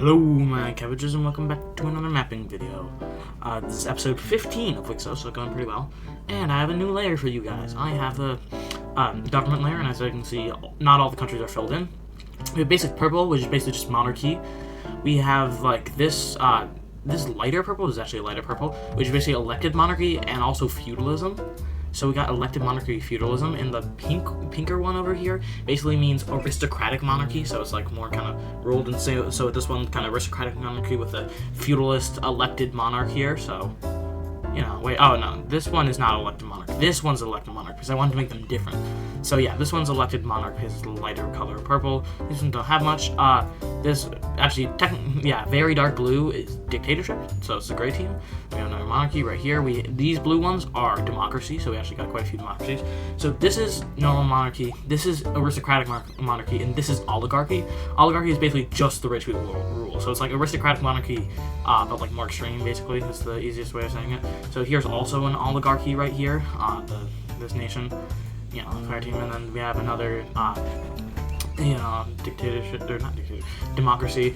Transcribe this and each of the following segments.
Hello my cabbages and welcome back to another mapping video. This is episode 15 of WICSO, so going pretty well. And I have a new layer for you guys. I have the government layer, and as you can see, not all the countries are filled in. We have basic purple, which is basically just monarchy. We have like this lighter purple, this is actually a lighter purple, which is basically elected monarchy and also feudalism. So we got elected monarchy, feudalism, and the pinker one over here basically means aristocratic monarchy. So it's like more kind of ruled, and so this one kind of aristocratic monarchy with a feudalist elected monarch here. So, you know, wait, oh no, this one is not elected monarch. This one's elected monarch because I wanted to make them different. So yeah, this one's elected monarch because it's the lighter color purple. These ones don't have much. This actually, very dark blue is dictatorship. So it's the gray team. We have another monarchy right here. These blue ones are democracy. So we actually got quite a few democracies. So this is normal monarchy. This is aristocratic monarchy, and this is oligarchy. Oligarchy is basically just the rich people rule. So it's like aristocratic monarchy, but like more extreme. Basically, that's the easiest way of saying it. So here's also an oligarchy right here. This nation. You know, fire team, and then we have another, dictatorship, or not dictatorship, democracy,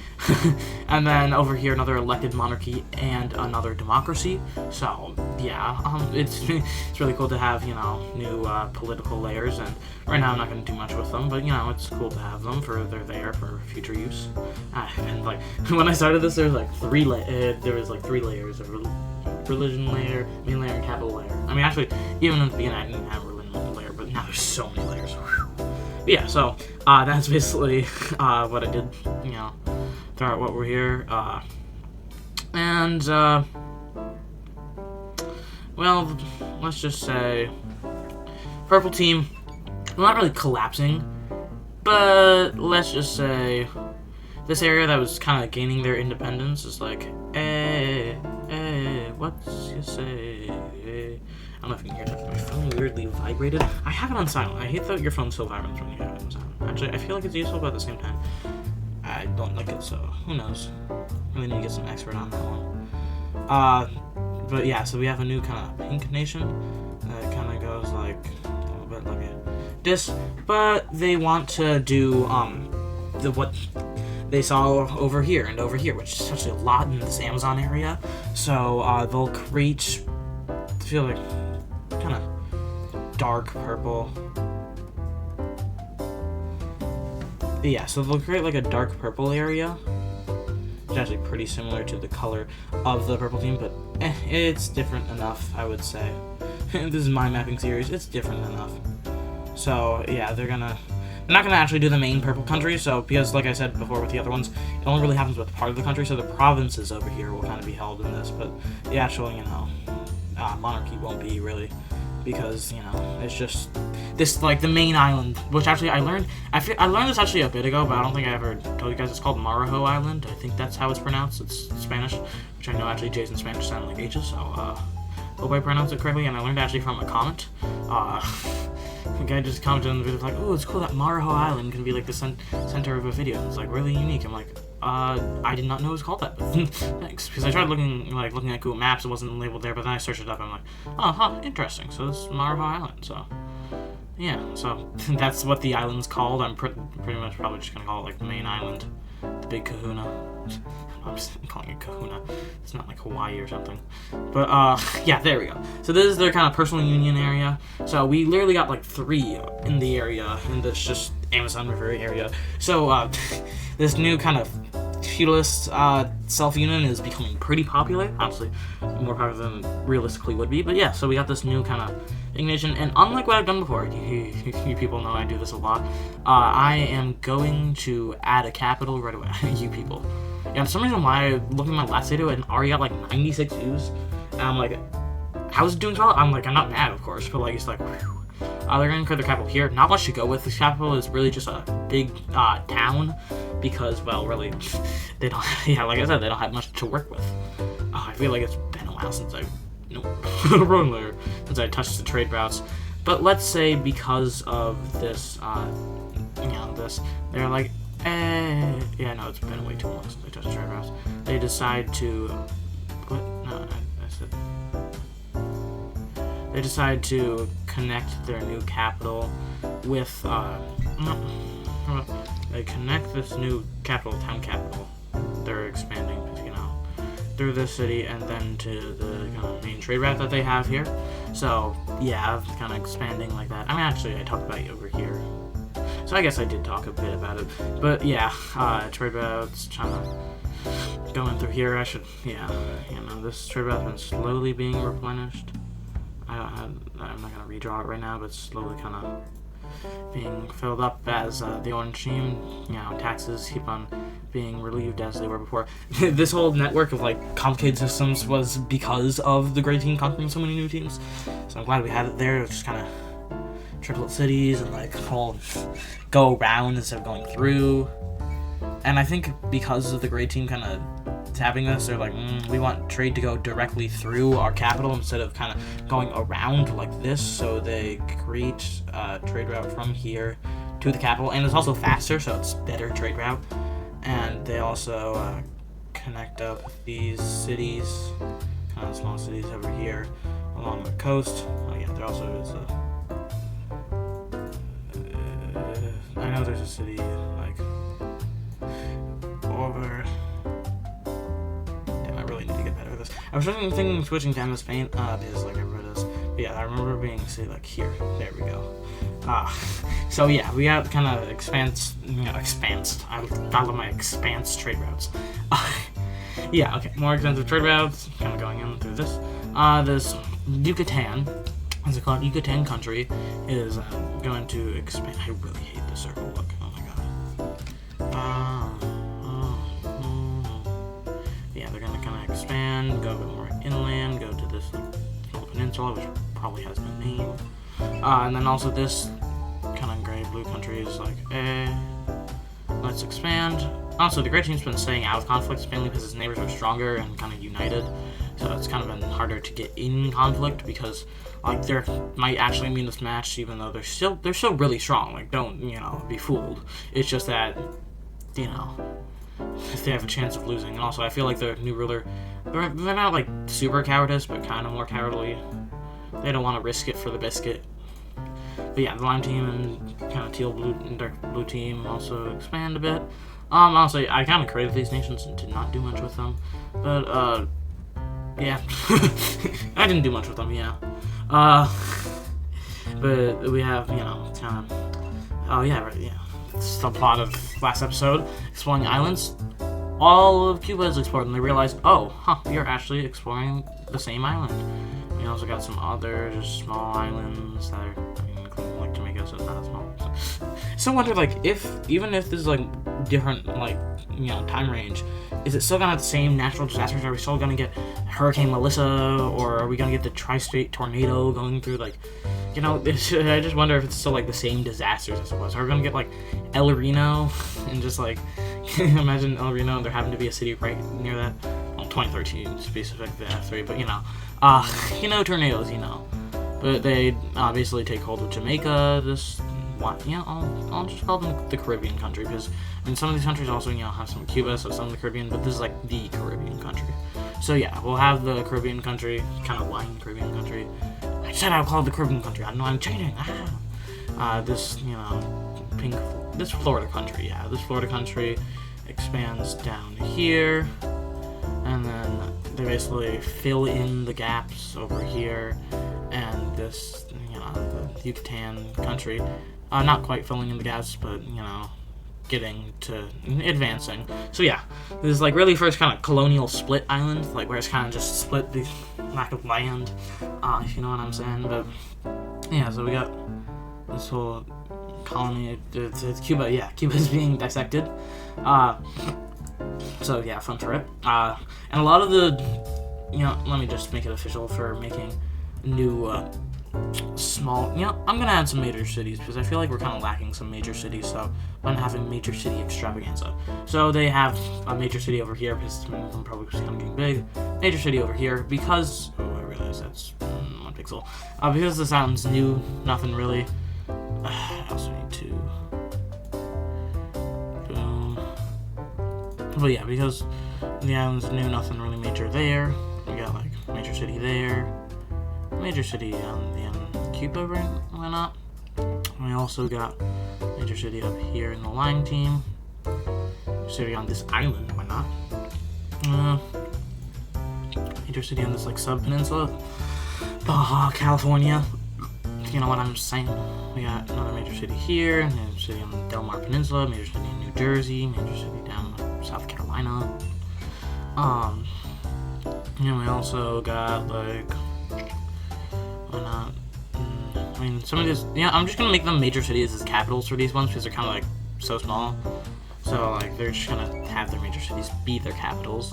and then over here another elected monarchy and another democracy. So yeah, it's really cool to have, you know, new political layers, and right now I'm not going to do much with them, but you know, it's cool to have them they're there for future use. And like when I started this, there was like three layers of religion layer, main layer, and capital layer. I mean, actually, even in the beginning I didn't have a religion layer, but now there's so many layers. But yeah, so that's basically what I did, you know, throughout what we're here. Well, let's just say purple team, well, not really collapsing, but let's just say this area that was kind of gaining their independence is like, what's you say? I don't know if you can hear that. My phone weirdly vibrated. I have it on silent. I hate that your phone's so vibrant when you have it on silent. Actually, I feel like it's useful, but at the same time, I don't like it, so who knows? Really need to get some expert on that one. But yeah, so we have a new kind of pink nation that kind of goes like a little bit like this, but they want to do what they saw over here and over here, which is actually a lot in this Amazon area. So they'll create, I feel like, kind of dark purple. Yeah, so they'll create like a dark purple area. It's actually pretty similar to the color of the purple team, but it's different enough, I would say. This is my mapping series. It's different enough. So yeah, they're not gonna actually do the main purple country, so because like I said before with the other ones, it only really happens with part of the country, so the provinces over here will kind of be held in this, but the actual, you know, monarchy won't be really, because, you know, it's just this, like, the main island, which actually I learned this actually a bit ago, but I don't think I ever told you guys. It's called Marajo Island. I think that's how it's pronounced. It's Spanish, which I know actually J's in Spanish sound like H's, so hope I pronounced it correctly, and I learned actually from a comment. The guy just commented on the video like, oh, it's cool that Marajo Island can be like the center of a video. It's like really unique. I'm like, I did not know it was called that, but thanks. Because I tried looking at Google Maps, it wasn't labeled there, but then I searched it up and I'm like, oh, huh, interesting. So it's Marajo Island, so yeah, so that's what the island's called. I'm pretty much probably just gonna call it like the main island, the big kahuna. I'm just calling it kahuna. It's not like Hawaii or something. But, yeah, there we go. So this is their kind of personal union area. So we literally got like 3 in the area, in this just Amazon River area. So, this new kind of feudalist self-union is becoming pretty popular. Honestly, more popular than realistically would be. But yeah, so we got this new kind of nation, and unlike what I've done before, you people know I do this a lot, I am going to add a capital right away. You people. Yeah, for some reason why, looking at my last video, it already got like 96 views, and I'm like, how's it doing so well? I'm like, I'm not mad, of course, but like, it's like, whew. They're going to create their capital here. Not much to go with. This capital is really just a big town, because, well, really, they don't, yeah, like I said, they don't have much to work with. I feel like it's been a while since wrong layer, since I touched the trade routes. But let's say because of this, they're like, yeah, no, it's been way too long since I touched the trade routes. They decide to, what? No, I said, they decide to connect their new capital with, they connect this new town capital they're expanding, through this city and then to the main trade route that they have here. So yeah, kind of expanding like that. I mean, actually, I talked about it over here, so I guess I did talk a bit about it. But yeah, trade routes, trying to going through here. This trade route's been slowly being replenished. I'm not gonna redraw it right now, but it's slowly kind of being filled up as the orange team, taxes keep on being relieved as they were before. This whole network of complicated systems was because of the gray team conquering so many new teams. So I'm glad we had it there. It was just kind of triplet cities and whole go around instead of going through. And I think because of the gray team kind of having this, they're we want trade to go directly through our capital instead of kind of going around like this. So they create a trade route from here to the capital, and it's also faster, so it's better trade route. And they also connect up these cities, kind of small cities over here along the coast. Oh yeah, there also is I know there's a city over. Damn, I really need to get better at this. I was thinking of switching down to Spain because everybody does. But yeah, I remember being say here. There we go. So yeah, we got kind of expanse. I love my expanse trade routes. Yeah, okay, more extensive trade routes. Kind of going in through this. This Yucatan, as it's called, Yucatan country, is going to expand. I really hate the circle look. Oh my god. Yeah, they're gonna kind of expand, go a bit more inland, go to this small peninsula, which probably has no name. And then also this kind of gray blue country is let's expand. Also, the gray team's been staying out of conflicts mainly because its neighbors are stronger and kind of united. So it's kind of been harder to get in conflict because there might actually be this match, even though they're still really strong. Don't be fooled. It's just that if they have a chance of losing. And also, I feel like the new ruler, they're not super cowardice, but kind of more cowardly. They don't want to risk it for the biscuit. But yeah, the lime team and kind of teal blue and dark blue team also expand a bit. Honestly, I kind of created these nations and did not do much with them. But yeah, I didn't do much with them. Yeah. But we have kind of. Oh yeah, right. Yeah. It's the plot of last episode, exploring islands. All of Cuba is explored, and they realize, we are actually exploring the same island. We also got some other just small islands that are, including Jamaica, so it's not as small. So I wonder, even if this is different, time range, is it still gonna have the same natural disasters? Are we still gonna get Hurricane Melissa, or are we gonna get the tri-state tornado going through? I just wonder if it's still the same disasters as it was. Are we gonna get El Reno and just imagine El Reno and there happened to be a city right near that? Well, 2013 specific the F3, but tornadoes, But they basically take hold of Jamaica. I'll just call them the Caribbean country because some of these countries also have some Cuba, so some of the Caribbean, but this is the Caribbean country. So yeah, we'll have the Caribbean country, kind of line Caribbean country. I said I'll call it the Caribbean country. I know I'm changing. This this Florida country. Yeah, this Florida country expands down here, and then they basically fill in the gaps over here, and this the Yucatan country. Not quite filling in the gaps, but, getting to advancing. So yeah, this is really first kind of colonial split island, where it's kind of just split the lack of land, if you know what I'm saying. But yeah, so we got this whole colony. It's Cuba. Yeah, Cuba's being dissected. So yeah, fun trip. And a lot of the, let me just make it official for making new. Small, I'm gonna add some major cities because I feel like we're kind of lacking some major cities, so I'm having major city extravaganza. So they have a major city over here because I'm probably kind of getting big. Major city over here because I realize that's 1 pixel. Because this island's new, nothing really. I also need to boom. But yeah, because the island's new, nothing really major there. We got major city there. Major city on the Cuba why not? We also got major city up here in the line team. City on this island, why not? major city on this like sub-peninsula. Baja California. You know what I'm saying? We got another major city here, major city on the Del Mar Peninsula, major city in New Jersey, major city down in South Carolina. And we also got like, why not? I mean, some of these, yeah, I'm just gonna make them major cities as capitals for these ones because they're kind of like so small. So like they're just gonna have their major cities be their capitals.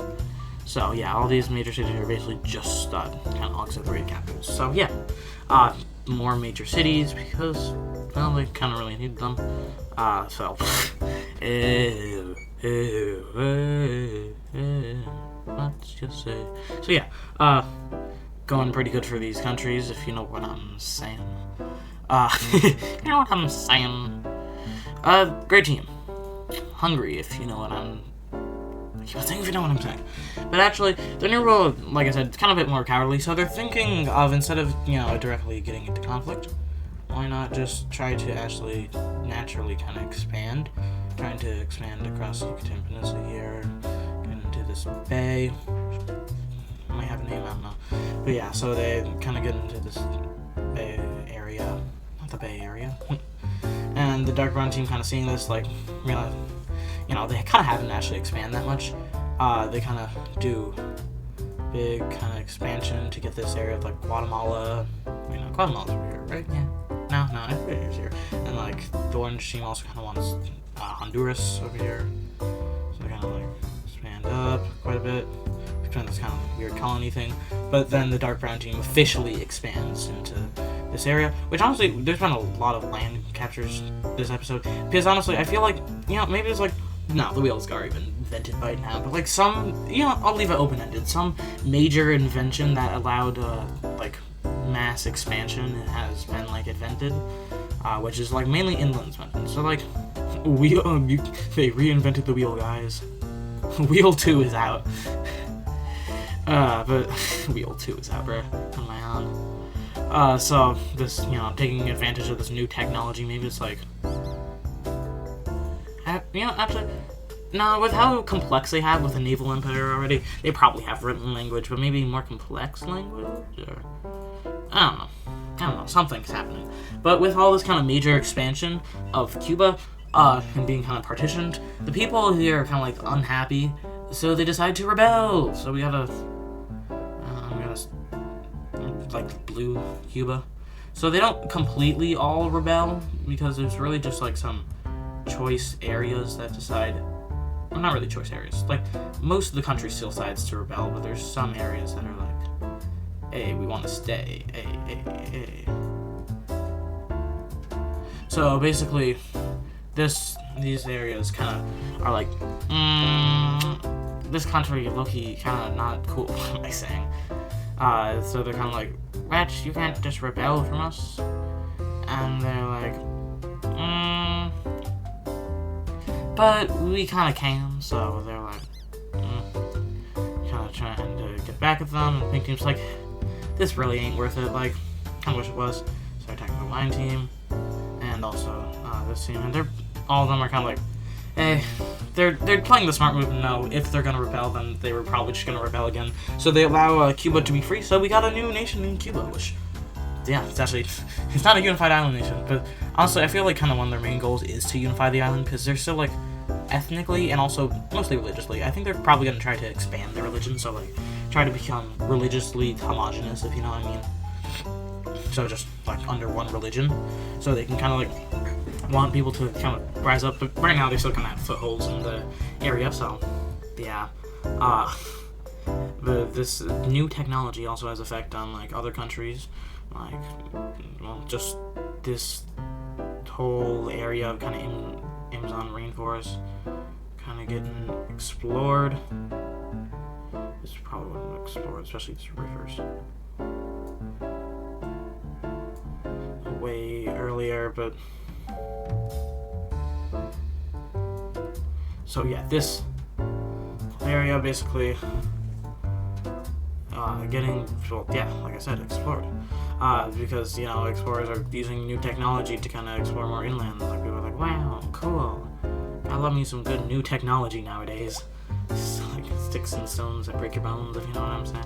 So yeah, all these major cities are basically just kind of auxiliary capitals. So yeah, more major cities because, well, they kind of really need them. So let's just say. So yeah, going pretty good for these countries, if you know what I'm saying. You know what I'm saying. Great team. Hungry, if you know what I'm. I think if you know what I'm saying. But actually, their new rule, like I said, it's kind of a bit more cowardly. So they're thinking of, instead of, you know, directly getting into conflict, why not just try to actually naturally kind of expand? Trying to expand across the Yucatan Peninsula here, get into this bay. Might have a name, I don't know. But yeah, so they kind of get into this bay area. Not the Bay Area. And the Dark Brown team kind of seeing this, like, realize, you know, they kind of haven't actually expand that much. They kind of do big kind of expansion to get this area of like Guatemala. You know, Guatemala's over here, right? Yeah. No, everybody's here. And like the Orange team also kind of wants Honduras over here. So they kind of like expand up quite a bit. Expand this kind of weird colony thing. But then the Dark Brown team officially expands into this area, which honestly, there's been a lot of land captures this episode. Because honestly, I feel like, you know, maybe it's like, no, the wheels are even invented by now, but like some, you know, I'll leave it open-ended. Some major invention that allowed, like, mass expansion has been, like, invented, which is, like, mainly inland invention. So, like, they reinvented the wheel, guys. Wheel 2 is out. But Wheel 2 is out, bruh. On my own. So, this, you know, taking advantage of this new technology, maybe it's like, you know, actually, no, with how complex they have with the naval empire already, they probably have written language, but maybe more complex language, or, I don't know, something's happening. But with all this kind of major expansion of Cuba, and being kind of partitioned, the people here are kind of, like, unhappy, so they decide to rebel. So we gotta, like, blue Cuba. So they don't completely all rebel, because there's really just, like, some choice areas that decide, well, not really choice areas, like, most of the country still decides to rebel, but there's some areas that are like, hey, we want to stay, hey. So basically, these areas kind of are like, this country, low-key, kind of not cool, what am I saying? So they're kind of like, Ratch, you can't just rebel from us, and they're like, but we kind of can, so they're like, kind of trying to get back at them, and Pink Team's like, this really ain't worth it, like, I wish it was. So they're attacking the Line team, and also this team, and all of them are kind of like, eh, they're playing the smart move, and no, if they're gonna rebel, then they were probably just gonna rebel again. So they allow Cuba to be free, so we got a new nation in Cuba, which, yeah, it's actually, it's not a unified island nation, but honestly, I feel like kind of one of their main goals is to unify the island, because they're still, like, ethnically and also mostly religiously, I think they're probably going to try to expand their religion, so, like, try to become religiously homogenous, if you know what I mean. So just, like, under one religion, so they can kind of, like, want people to kind of rise up, but right now they still kind of have footholds in the area, so, yeah. This new technology also has effect on, like, other countries, like, well, just this whole area of kind of Amazon rainforest kind of getting explored. This probably wouldn't explore, especially these rivers. Way earlier, but so yeah, this area basically getting, well, yeah, like I said, explored. Because, you know, explorers are using new technology to kind of explore more inland. Like, people are like, wow, cool. I love me some good new technology nowadays. It's like sticks and stones that break your bones, if you know what I'm saying.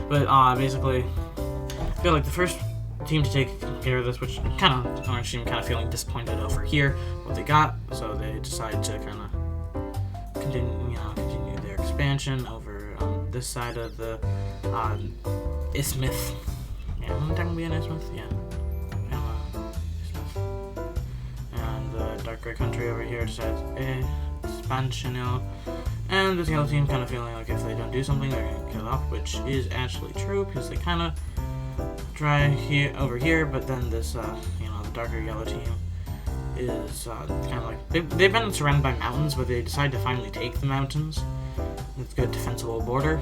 But basically, I feel like the first team to take care of this, which kind of orange team kind of feeling disappointed over here what they got, so they decide to kind of continue their expansion over on this side of the isthmus. Yeah, wouldn't that be an isthmus? Yeah. And the dark gray country over here decides expansion now. And this yellow team kind of feeling like if they don't do something, they're going to kill off, which is actually true because they kind of try here over here, but then this the darker yellow team is kind of like they've been surrounded by mountains, but they decide to finally take the mountains. It's a good defensible border,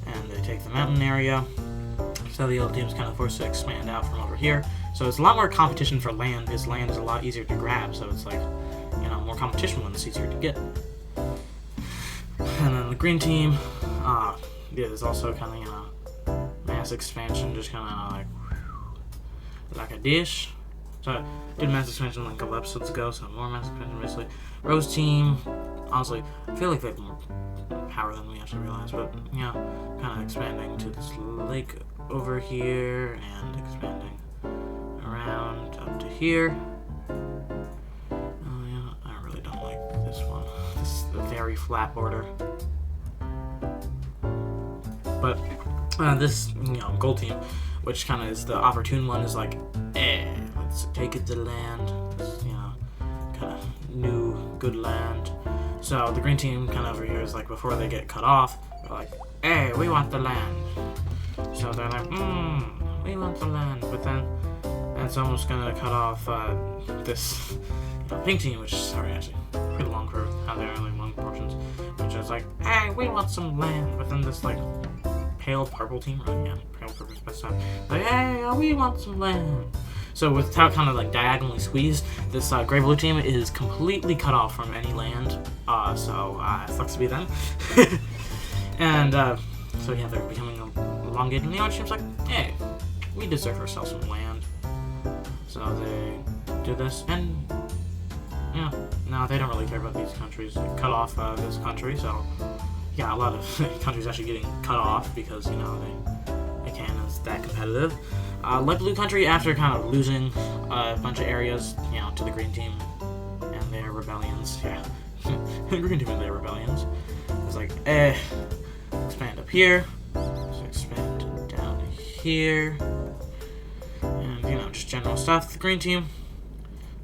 and they take the mountain area. So the yellow team is kind of forced to expand out from over here. So it's a lot more competition for land because land is a lot easier to grab. So it's like more competition when it's easier to get. And then the green team, is also kind of mass expansion, just kind of like a dish. So did mass expansion like a couple episodes ago, so more mass expansion basically. Rose team, honestly, I feel like they have more power than we actually realize, but kind of expanding to this lake over here and expanding around up to here. I really don't like this one. This is a very flat border. But this gold team, which kind of is the opportune one, is like, let's take it to land. This, kind of new good land. So the green team kind of over here is like, before they get cut off, they're like, hey, we want the land. So they're like, we want the land. But then that's almost gonna cut off this pink team, which is actually pretty long for how they're only long portions, which is like, hey, we want some land. But then this pale purple team, pale purple specified, like, hey, we want some land. So without kind of diagonally squeezed, this gray blue team is completely cut off from any land. So it sucks to be them. And so they're becoming elongated. And the orange team's like, hey, we deserve ourselves some land. So they do this, and no, they don't really care about these countries. They cut off this country, so a lot of countries actually getting cut off because they can. It's that competitive. Light blue country, after kind of losing a bunch of areas, to the green team and their rebellions. The green team and their rebellions. It's like, expand up here, so expand down here, and just general stuff. The green team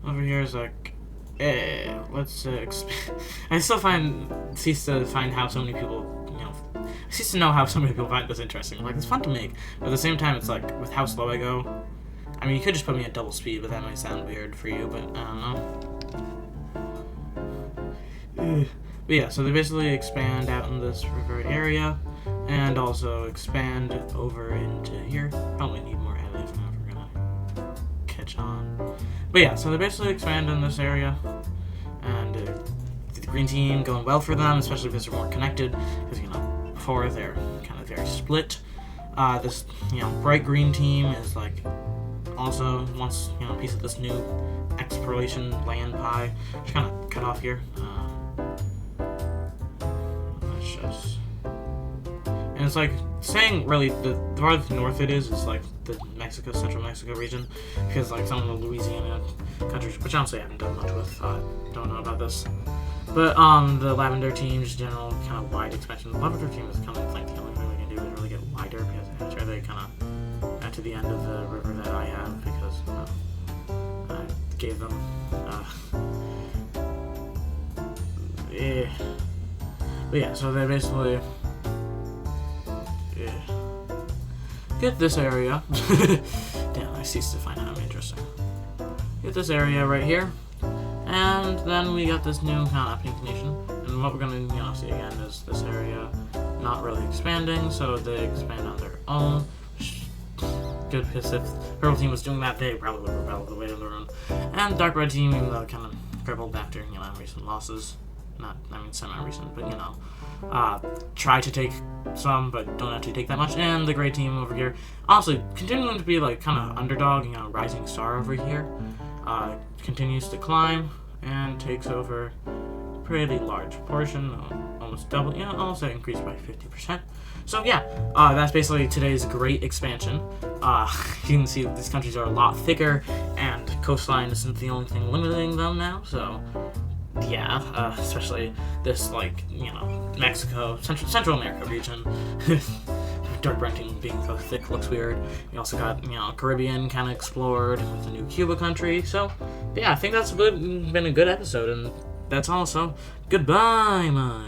over here is like, let's expand. I still cease to find how so many people, cease to know how so many people find this interesting. Like, it's fun to make, but at the same time, it's like, with how slow I go, I mean, you could just put me at double speed, but that might sound weird for you, but I don't know. But so they basically expand out in this river area, and also expand over into here. Probably need more edit if we're gonna catch on. But so they basically expand in this area, and the green team going well for them, especially because they're more connected, because before they're kind of very split. This bright green team is like also wants a piece of this new exploration land pie. Just kind of cut off here. Let's just, and it's like saying really the farthest north it is like the central Mexico region, because some of the Louisiana countries, which honestly I haven't done much with, don't know about this. But the lavender team, just general kind of wide expansion. The lavender team is kind of like the only thing we can do is really get wider, because after they kind of got to the end of the river that I have, because I gave them but so they basically get this area. Damn, I cease to find out interesting. Get this area right here. And then we got this new kind of pink nation, and what we're gonna see again is this area not really expanding, so they expand on their own. Good, because if purple team was doing that, they probably would rebel the way of their own. And dark red team, even though kind of crippled after recent losses, semi-recent, but try to take some, but don't actually take that much. And the gray team over here, honestly, continuing to be kind of underdog, rising star over here. Continues to climb and takes over pretty large portion, almost double, almost increased by 50%. So yeah, that's basically today's great expansion. You can see that these countries are a lot thicker, and coastline isn't the only thing limiting them now, so yeah, especially this, Mexico, Central America region. Dark renting being so thick looks weird. We also got, Caribbean kind of explored with the new Cuba country. So, yeah, I think that's been a good episode, and that's all. So, goodbye, my